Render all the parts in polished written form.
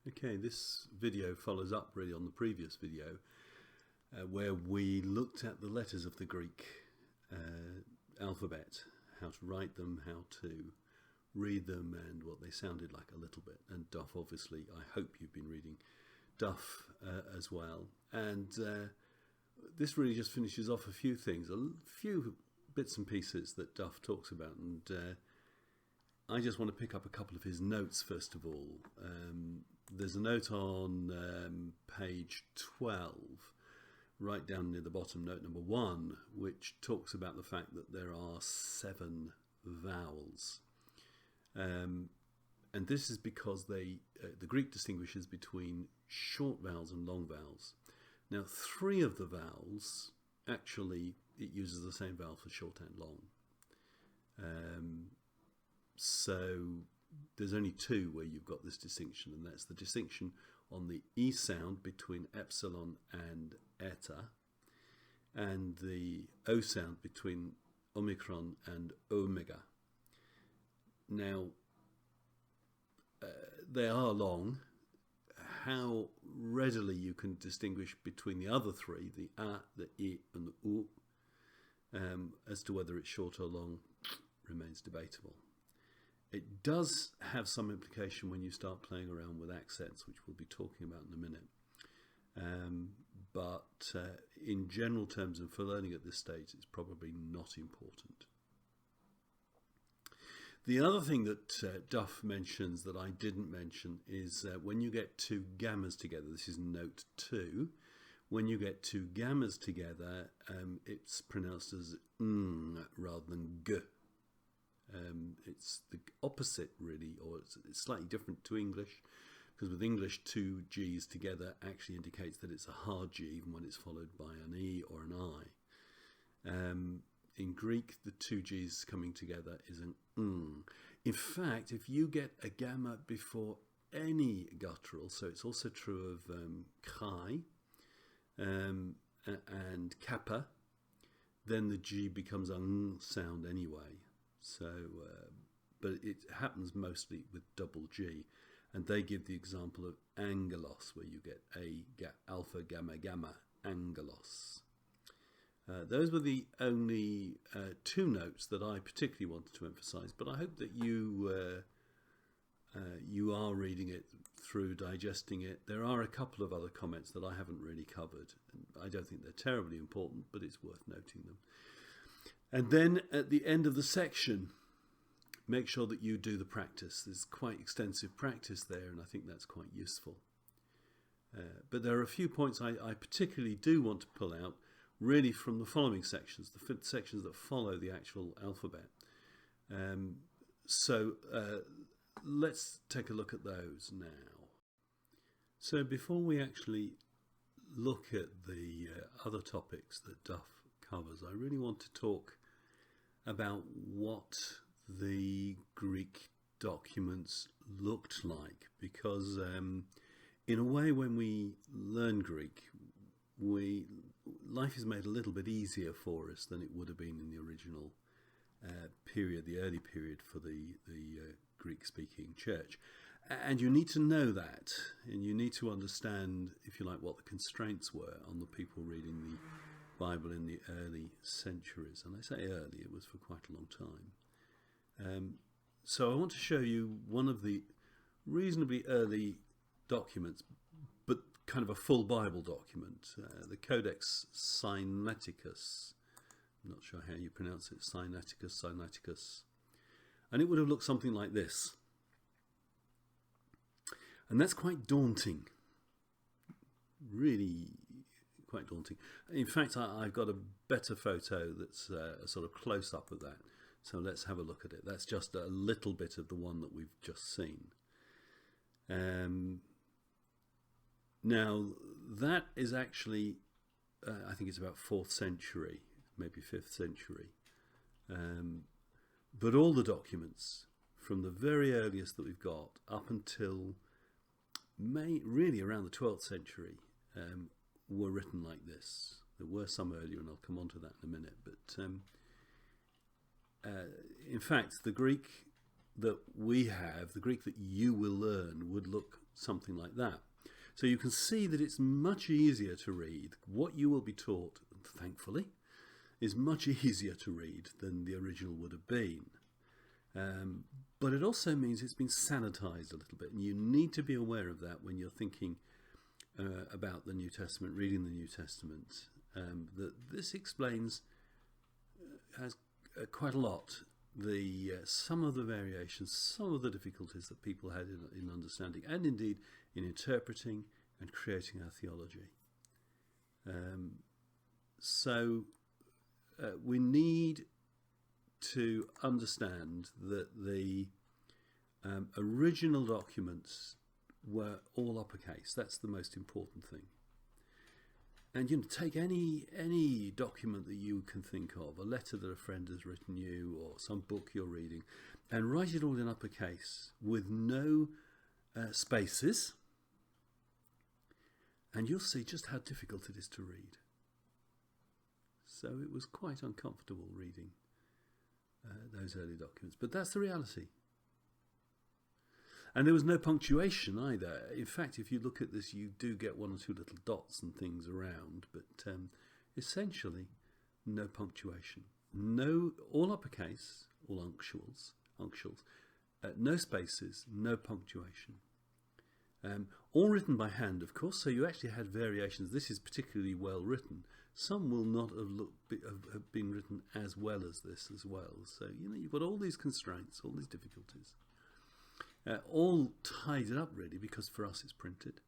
Okay, this video follows up really on the previous video where we looked at the letters of the Greek alphabet, how to write them, how to read them, and what they sounded like a little bit. And Duff, obviously, I hope you've been reading Duff as well. And this really just finishes off a few things, a few bits and pieces that Duff talks about. And I just want to pick up a couple of his notes first of all. There's a note on page 12, right down near the bottom, note number 1, which talks about the fact that there are 7 vowels. And this is because the Greek distinguishes between short vowels and long vowels. Now, 3 of the vowels, actually, it uses the same vowel for short and long. So there's only 2 where you've got this distinction, and that's the distinction on the E sound between epsilon and eta, and the O sound between omicron and omega. Now, they are long. How readily you can distinguish between the other 3, the A, the I, and the U, as to whether it's short or long, remains debatable. It does have some implication when you start playing around with accents, which we'll be talking about in a minute. But in general terms and for learning at this stage, it's probably not important. The other thing that Duff mentions that I didn't mention is when you get 2 gammas together, this is note 2, when you get 2 gammas together, it's pronounced as rather than g. It's the opposite really, or it's slightly different to English, because with English 2 G's together actually indicates that it's a hard G even when it's followed by an E or an I. In Greek, the 2 G's coming together is an In fact, if you get a gamma before any guttural, so it's also true of chi and kappa, then the G becomes a sound anyway. So, but it happens mostly with double G, and they give the example of angelos, where you get alpha, gamma, gamma, angelos. Those were the only 2 notes that I particularly wanted to emphasize, but I hope that you are reading it through, digesting it. There are a couple of other comments that I haven't really covered. I don't think they're terribly important, but it's worth noting them. And then at the end of the section, make sure that you do the practice. There's quite extensive practice there, and I think that's quite useful. But there are a few points I particularly do want to pull out, really from the following sections, the sections that follow the actual alphabet. So let's take a look at those now. So before we actually look at the other topics that Duff covers, I really want to talk about what the Greek documents looked like, because in a way when we learn Greek, life is made a little bit easier for us than it would have been in the original period, the early period for the Greek-speaking church. And you need to know that, and you need to understand, if you like, what the constraints were on the people reading the Bible in the early centuries. And I say early, it was for quite a long time. So I want to show you one of the reasonably early documents, but kind of a full Bible document, the Codex Sinaiticus. I'm not sure how you pronounce it, Sinaiticus. And it would have looked something like this. And that's quite daunting, really quite daunting. In fact, I've got a better photo that's a sort of close-up of that. So let's have a look at it. That's just a little bit of the one that we've just seen. Now, that is actually, I think it's about 4th century, maybe 5th century. But all the documents, from the very earliest that we've got up until really around the 12th century, were written like this. There were some earlier, and I'll come on to that in a minute. But in fact, the Greek that we have, the Greek that you will learn, would look something like that. So you can see that it's much easier to read. What you will be taught, thankfully, is much easier to read than the original would have been. But it also means it's been sanitized a little bit, and you need to be aware of that when you're thinking about the New Testament, reading the New Testament. That this explains has quite a lot some of the variations, some of the difficulties that people had in understanding, and indeed in interpreting and creating our theology. So we need to understand that the original documents were all uppercase. That's the most important thing. And take any document that you can think of, a letter that a friend has written you, or some book you're reading, and write it all in uppercase with no spaces, and you'll see just how difficult it is to read. So it was quite uncomfortable reading those early documents, but that's the reality. And there was no punctuation either. In fact, if you look at this, you do get one or two little dots and things around, but essentially no punctuation. No, all uppercase, all unctuals, no spaces, no punctuation. All written by hand, of course, so you actually had variations. This is particularly well written. Some will not have been written as well as this as well. So, you've got all these constraints, all these difficulties. All tied up really, because for us it's printed.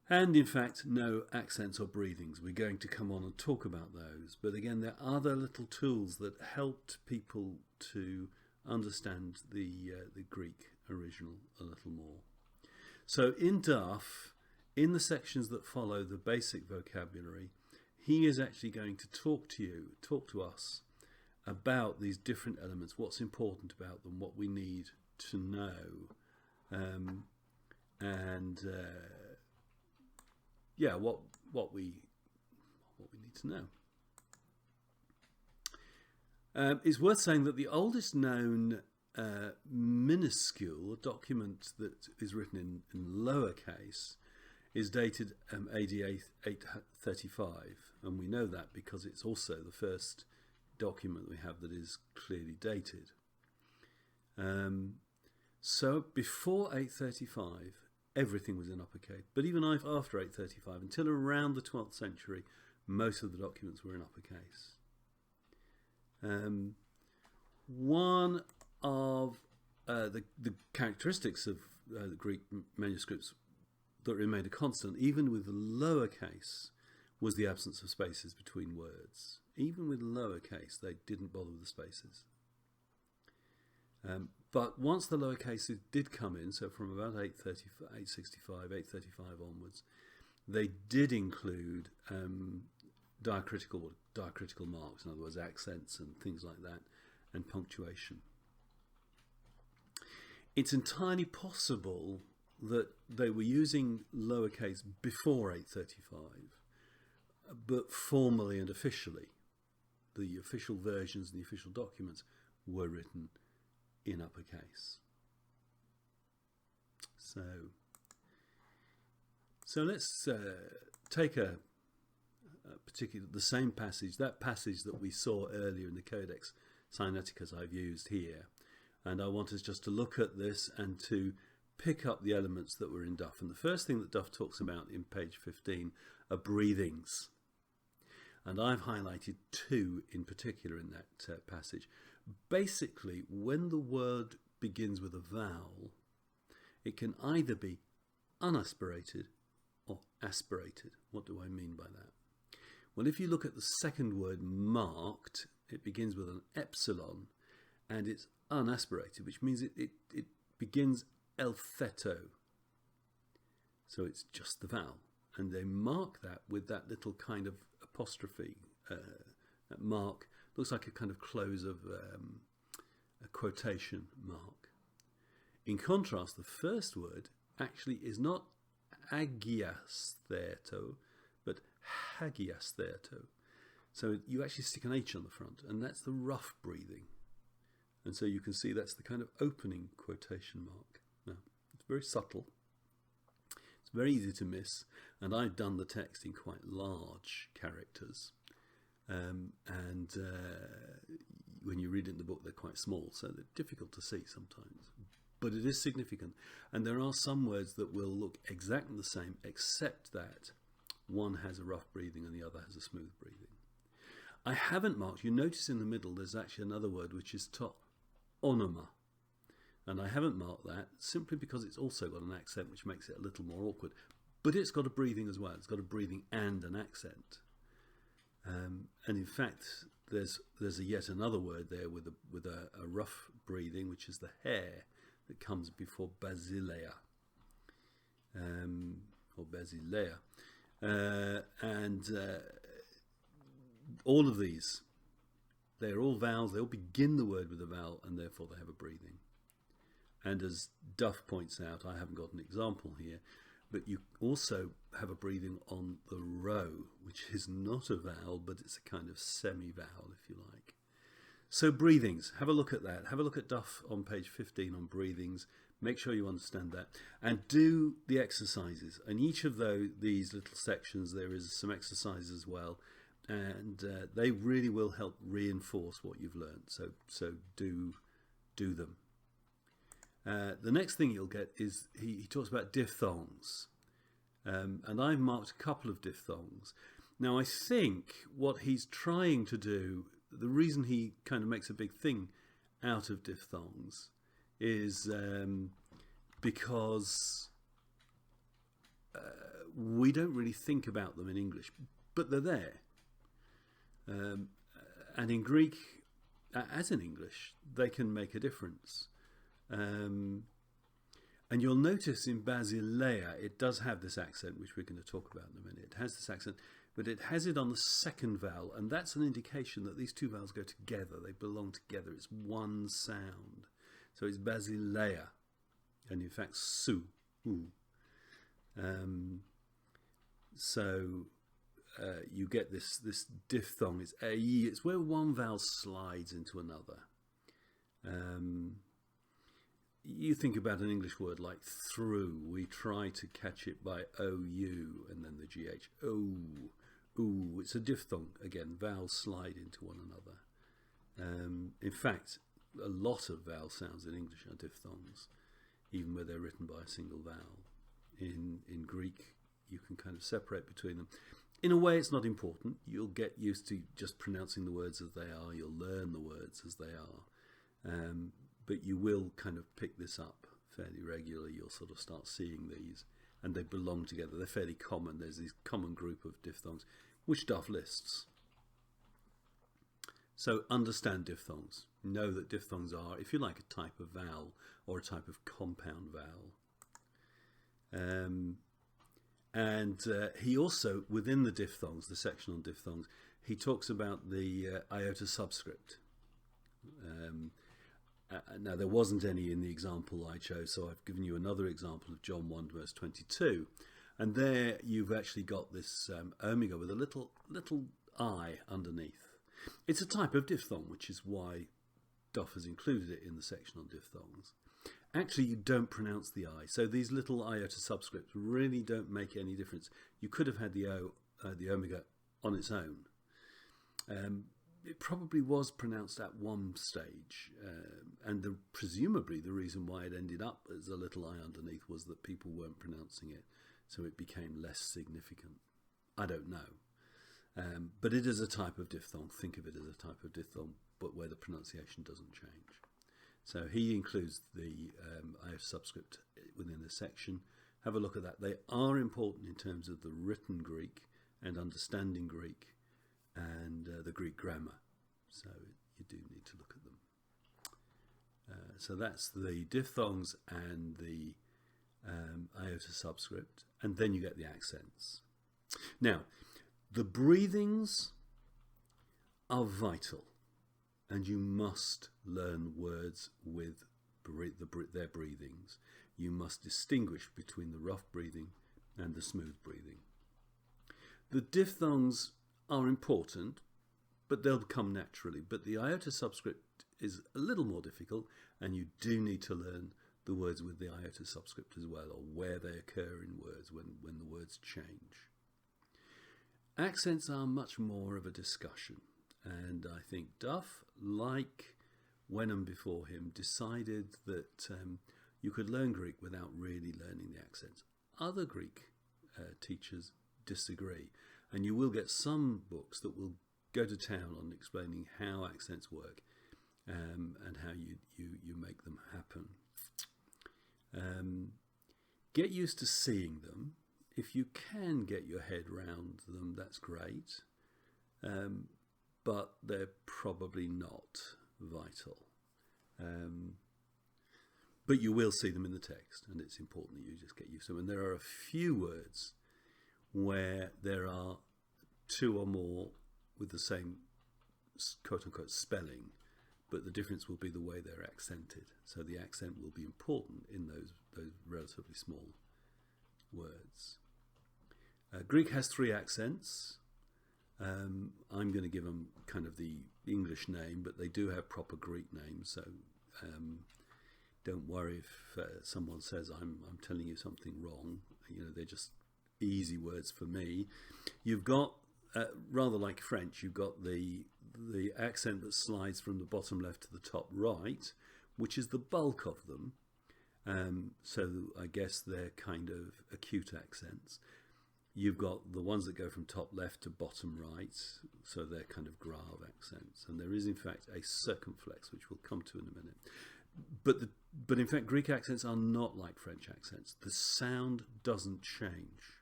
And in fact, no accents or breathings. We're going to come on and talk about those. But again, there are other little tools that helped people to understand the Greek original a little more. So in Duff, in the sections that follow the basic vocabulary, he is actually going to talk to us about these different elements, what's important about them, what we need to know, what we need to know. It's worth saying that the oldest known minuscule document that is written in lowercase is dated AD 835, and we know that because it's also the first document we have that is clearly dated. So before 835, everything was in uppercase. But even after 835, until around the 12th century, most of the documents were in uppercase. One of the characteristics of the Greek manuscripts that remained a constant, even with the lowercase, was the absence of spaces between words. Even with lowercase, they didn't bother with the spaces. But once the lowercase did come in, so from about 835 onwards, they did include diacritical marks, in other words, accents and things like that, and punctuation. It's entirely possible that they were using lowercase before 835, but formally and officially, the official versions and the official documents were written in uppercase. So let's take the same passage, that passage that we saw earlier in the Codex Sinaiticus I've used here, and I want us just to look at this and to pick up the elements that were in Duff. And the first thing that Duff talks about in page 15 are breathings. And I've highlighted two in particular in that passage. Basically, when the word begins with a vowel, it can either be unaspirated or aspirated. What do I mean by that? Well, if you look at the second word, marked, it begins with an epsilon, and it's unaspirated, which means it begins eltheto. So it's just the vowel. And they mark that with that little kind of apostrophe. That mark looks like a kind of close of a quotation mark. In contrast, the first word actually is not agiastheto, but hagiastheto. So you actually stick an H on the front, and that's the rough breathing. And so you can see that's the kind of opening quotation mark. Now, it's very subtle. It's very easy to miss. And I've done the text in quite large characters. When you read it in the book, they're quite small, so they're difficult to see sometimes. But it is significant. And there are some words that will look exactly the same, except that one has a rough breathing and the other has a smooth breathing. I haven't marked, you notice in the middle there's actually another word which is to onoma. And I haven't marked that simply because it's also got an accent which makes it a little more awkward. But it's got a breathing as well. It's got a breathing and an accent. And in fact, there's yet another word there with a rough breathing, which is the hair that comes before basilea, or basilea. All of these, they're all vowels. They all begin the word with a vowel, and therefore they have a breathing. And as Duff points out, I haven't got an example here, but you also have a breathing on the row, which is not a vowel, but it's a kind of semi-vowel, if you like. So breathings, have a look at that. Have a look at Duff on page 15 on breathings. Make sure you understand that. And do the exercises. In each of these little sections, there is some exercises as well. And they really will help reinforce what you've learned. So do them. The next thing you'll get is he talks about diphthongs. And I've marked a couple of diphthongs. Now, I think what he's trying to do, the reason he kind of makes a big thing out of diphthongs is because we don't really think about them in English, but they're there. And in Greek, as in English, they can make a difference. And you'll notice in Basilea, it does have this accent, which we're going to talk about in a minute. It has this accent, but it has it on the second vowel, and that's an indication that these two vowels go together. They belong together. It's one sound. So it's Basilea, and in fact, su. You get this diphthong. It's a. It's where one vowel slides into another. You think about an English word like through. We try to catch it by OU and then the GH. Ooh, it's a diphthong. Again, vowels slide into one another. In fact, a lot of vowel sounds in English are diphthongs, even where they're written by a single vowel. In Greek, you can kind of separate between them. In a way, it's not important. You'll get used to just pronouncing the words as they are. You'll learn the words as they are. But you will kind of pick this up fairly regularly. You'll sort of start seeing these, and they belong together. They're fairly common. There's this common group of diphthongs, which Duff lists. So understand diphthongs. Know that diphthongs are, if you like, a type of vowel or a type of compound vowel. He also, within the diphthongs, the section on diphthongs, he talks about the iota subscript. Now, there wasn't any in the example I chose, so I've given you another example of John 1 verse 22. And there you've actually got this omega with a little I underneath. It's a type of diphthong, which is why Duff has included it in the section on diphthongs. Actually, you don't pronounce the I. So these little iota subscripts really don't make any difference. You could have had the omega on its own. It probably was pronounced at one stage, and presumably the reason why it ended up as a little I underneath was that people weren't pronouncing it, so it became less significant. I don't know. But it is a type of diphthong. Think of it as a type of diphthong, but where the pronunciation doesn't change. So he includes the iota subscript within the section. Have a look at that. They are important in terms of the written Greek and understanding Greek and the Greek grammar. So you do need to look at them. So that's the diphthongs and the iota subscript. And then you get the accents. Now, the breathings are vital. And you must learn words with their breathings. You must distinguish between the rough breathing and the smooth breathing. The diphthongs are important, but they'll come naturally. But the iota subscript is a little more difficult, and you do need to learn the words with the iota subscript as well, or where they occur in words when the words change. Accents are much more of a discussion, and I think Duff, like Wenham before him, decided that you could learn Greek without really learning the accents. Other Greek teachers disagree, and you will get some books that will go to town on explaining how accents work and how you make them happen. Get used to seeing them. If you can get your head round them, that's great, but they're probably not vital. But you will see them in the text, and it's important that you just get used to them. And there are a few words where there are two or more with the same quote-unquote spelling, but the difference will be the way they're accented. So the accent will be important in those relatively small words. Greek has 3 accents. I'm going to give them kind of the English name, but they do have proper Greek names, so don't worry if someone says I'm telling you something wrong. You know, they're just easy words for me. You've got, rather like French, you've got the accent that slides from the bottom left to the top right, which is the bulk of them. So I guess they're kind of acute accents. You've got the ones that go from top left to bottom right, so they're kind of grave accents. And there is, in fact, a circumflex, which we'll come to in a minute. But in fact, Greek accents are not like French accents. The sound doesn't change.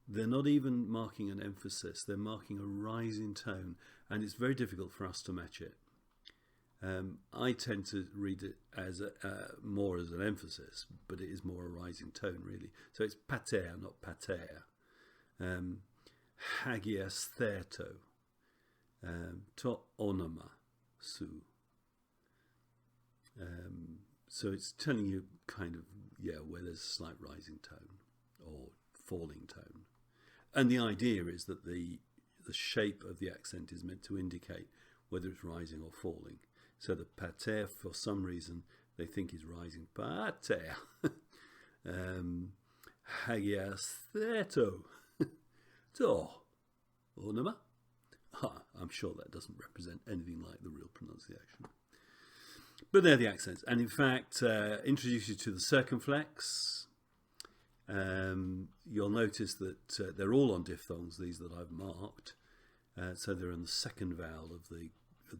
They're not even marking an emphasis. They're marking a rising tone, and it's very difficult for us to match it. I tend to read it as more as an emphasis, but it is more a rising tone, really. So it's pater, not pater. Hagias theto. To onoma su. So it's telling you kind of, where there's a slight rising tone or falling tone. And the idea is that the shape of the accent is meant to indicate whether it's rising or falling. So the pater, for some reason, they think is rising. Pater. Hagias theto. To onoma. I'm sure that doesn't represent anything like the real pronunciation. But they're the accents. And in fact, introduce you to the circumflex. You'll notice that they're all on diphthongs, these that I've marked. So they're on the second vowel of the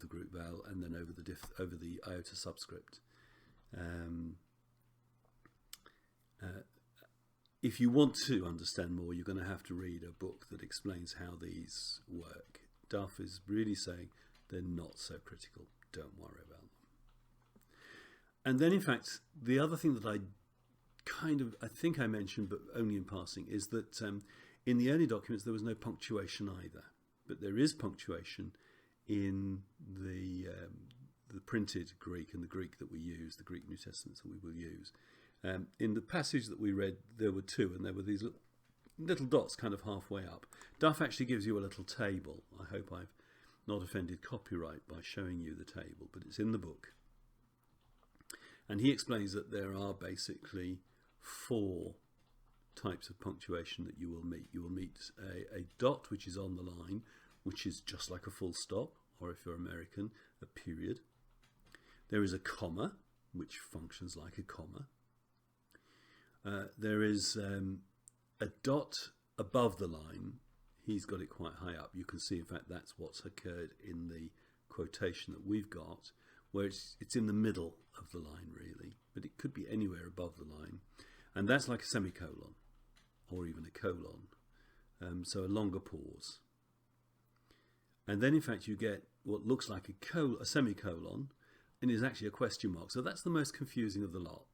group vowel, and then over the iota subscript. If you want to understand more, you're going to have to read a book that explains how these work. Duff is really saying they're not so critical. Don't worry about them. And then, in fact, the other thing that I think I mentioned, but only in passing, is that in the early documents there was no punctuation either, but there is punctuation in the printed Greek and the Greek that we use, the Greek New Testaments that we will use. In the passage that we read, there were 2, and there were these little dots kind of halfway up. Duff actually gives you a little table. I hope I've not offended copyright by showing you the table, but it's in the book. And he explains that there are basically 4 types of punctuation that you will meet. You will meet a dot, which is on the line, which is just like a full stop, or if you're American, a period. There is a comma, which functions like a comma. There is a dot above the line. He's got it quite high up. You can see, in fact, that's what's occurred in the quotation that we've got, where it's in the middle of the line, really, but it could be anywhere above the line. And that's like a semicolon, or even a colon, so a longer pause. And then, in fact, you get what looks like a semicolon, and is actually a question mark. So that's the most confusing of the lot,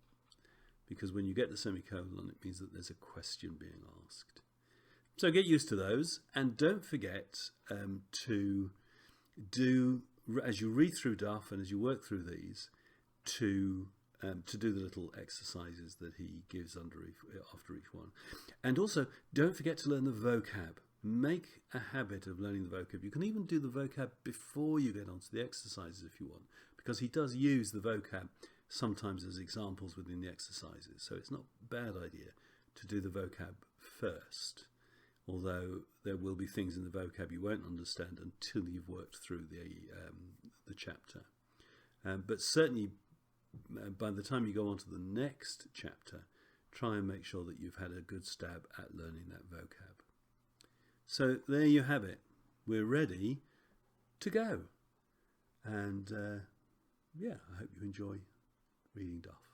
because when you get the semicolon, it means that there's a question being asked. So get used to those, and don't forget to do, as you read through Duff and as you work through these, to do the little exercises that he gives after each one. And also, don't forget to learn the vocab. make a habit of learning the vocab. You can even do the vocab before you get onto the exercises if you want, because he does use the vocab sometimes as examples within the exercises. So it's not a bad idea to do the vocab first, although there will be things in the vocab you won't understand until you've worked through the chapter. But certainly by the time you go on to the next chapter, try and make sure that you've had a good stab at learning that vocab. So there you have it. We're ready to go. And I hope you enjoy reading Duff.